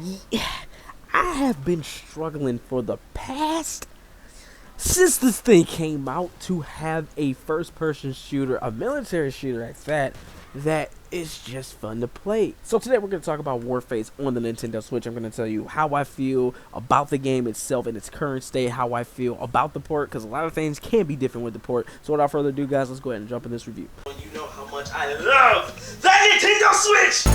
Yeah, I have been struggling for the past since this thing came out to have a first-person shooter, a military shooter at that, that is just fun to play. So today we're going to talk about Warface on the Nintendo Switch. I'm going to tell you how I feel about the game itself in its current state, how I feel about the port, because a lot of things can be different with the port. So without further ado, guys, let's go ahead and jump in this review. You know how much I love the Nintendo Switch!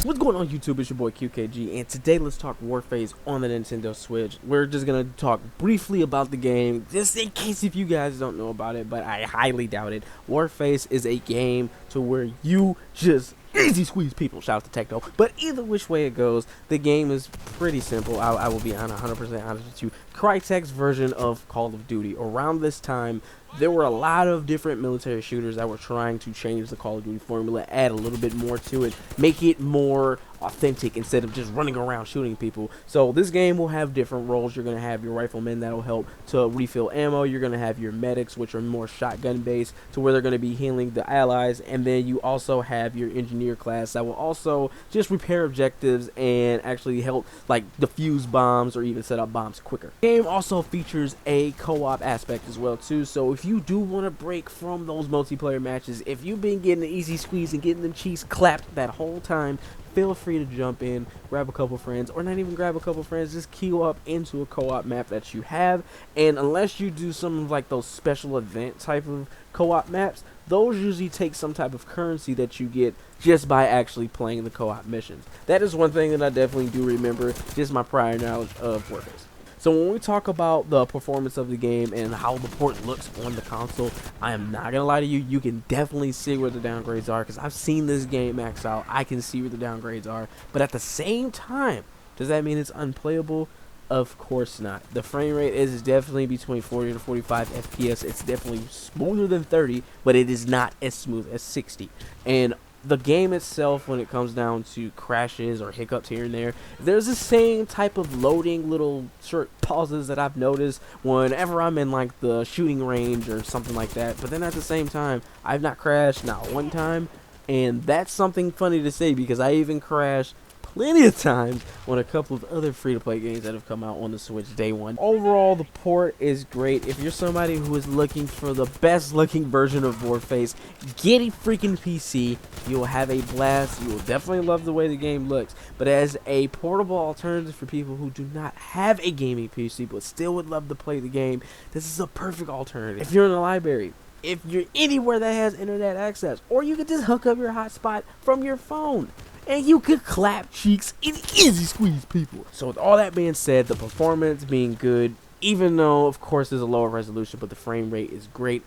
What's going on YouTube? It's your boy QKG, and today let's talk Warface on the Nintendo Switch. We're just going to talk briefly about the game, just in case if you guys don't know about it, but I highly doubt it. Warface is a game to where you just easy squeeze people. Shout out to Techno. But either which way it goes, the game is pretty simple. I will be 100% honest with you. Crytek's version of Call of Duty. Around this time, there were a lot of different military shooters that were trying to change the Call of Duty formula, add a little bit more to it, make it more authentic instead of just running around shooting people. So this game will have different roles. You're going to have your riflemen that will help to refill ammo. You're going to have your medics, which are more shotgun based, to where they're going to be healing the allies. And then you also have your engineer class that will also just repair objectives and actually help like defuse bombs or even set up bombs quicker. The game also features a co-op aspect as well too. So if you do want to break from those multiplayer matches, if you've been getting the easy squeeze and getting them cheeks clapped that whole time, feel free to jump in, grab a couple friends, or not even grab a couple friends, just queue up into a co-op map that you have. And unless you do some of like those special event type of co-op maps, those usually take some type of currency that you get just by actually playing the co-op missions. That is one thing that I definitely do remember, just my prior knowledge of Warface. So when we talk about the performance of the game and how the port looks on the console, I am not going to lie to you, you can definitely see where the downgrades are, because I've seen this game max out. I can see where the downgrades are, but at the same time, does that mean it's unplayable? Of course not. The frame rate is definitely between 40 to 45 FPS. It's definitely smoother than 30, but it is not as smooth as 60. And the game itself, when it comes down to crashes or hiccups here and there, there's the same type of loading little short pauses that I've noticed whenever I'm in like the shooting range or something like that. But then at the same time, I've not crashed not one time, and that's something funny to say because I even crashed plenty of times on a couple of other free-to-play games that have come out on the Switch day one. Overall, the port is great. If you're somebody who is looking for the best-looking version of Warface, get a freaking PC. You will have a blast. You will definitely love the way the game looks. But as a portable alternative for people who do not have a gaming PC but still would love to play the game, this is a perfect alternative. If you're in a library, if you're anywhere that has internet access, or you can just hook up your hotspot from your phone, and you could clap cheeks and easy squeeze people. So with all that being said, the performance being good, even though of course there's a lower resolution, but the frame rate is great.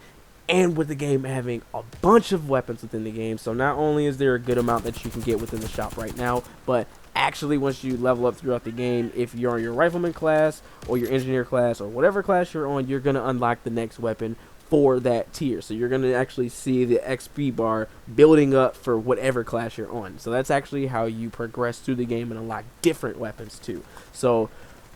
And with the game having a bunch of weapons within the game, so not only is there a good amount that you can get within the shop right now, but actually once you level up throughout the game, if you're on your rifleman class or your engineer class or whatever class you're on, you're going to unlock the next weapon for that tier. So you're going to actually see the XP bar building up for whatever class you're on. So that's actually how you progress through the game and unlock different weapons too. So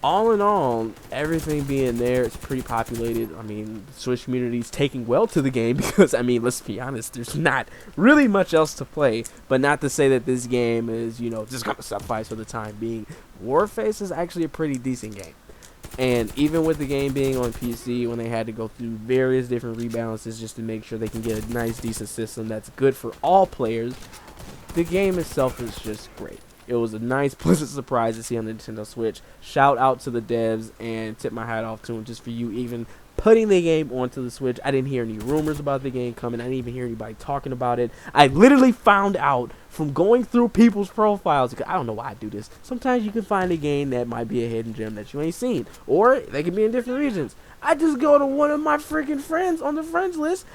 all in all, everything being there, it's pretty populated. I mean, the Switch community is taking well to the game because, I mean, let's be honest, there's not really much else to play. But not to say that this game is, you know, just going to suffice for the time being. Warface is actually a pretty decent game. And even with the game being on PC, when they had to go through various different rebalances just to make sure they can get a nice, decent system that's good for all players, the game itself is just great. It was a nice, pleasant surprise to see on the Nintendo Switch. Shout out to the devs and tip my hat off to them just for you even putting the game onto the Switch. I didn't hear any rumors about the game coming. I didn't even hear anybody talking about it. I literally found out from going through people's profiles. I don't know why I do this. Sometimes you can find a game that might be a hidden gem that you ain't seen, or they can be in different regions. I just go to one of my freaking friends on the friends list,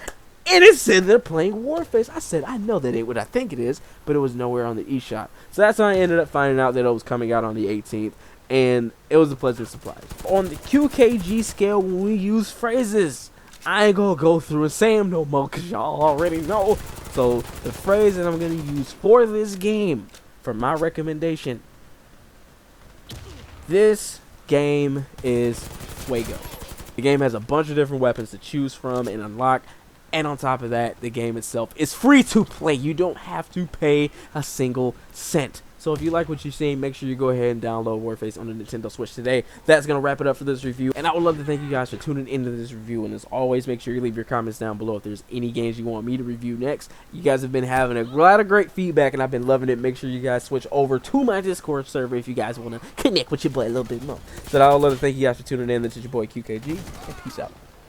and it said they're playing Warface. I said, I know that ain't what I think it is, but it was nowhere on the eShop. So that's how I ended up finding out that it was coming out on the 18th. And it was a pleasant surprise. On the QKG scale, when we use phrases, I ain't gonna go through and say them no more because y'all already know. So the phrase that I'm gonna use for this game, for my recommendation, This game is fuego. The game has a bunch of different weapons to choose from and unlock. And on top of that, the game itself is free to play. You don't have to pay a single cent. So if you like what you're seeing, make sure you go ahead and download Warface on the Nintendo Switch today. That's going to wrap it up for this review. And I would love to thank you guys for tuning into this review. And as always, make sure you leave your comments down below if there's any games you want me to review next. You guys have been having a lot of great feedback, and I've been loving it. Make sure you guys switch over to my Discord server if you guys want to connect with your boy a little bit more. So I would love to thank you guys for tuning in. This is your boy QKG, and peace out.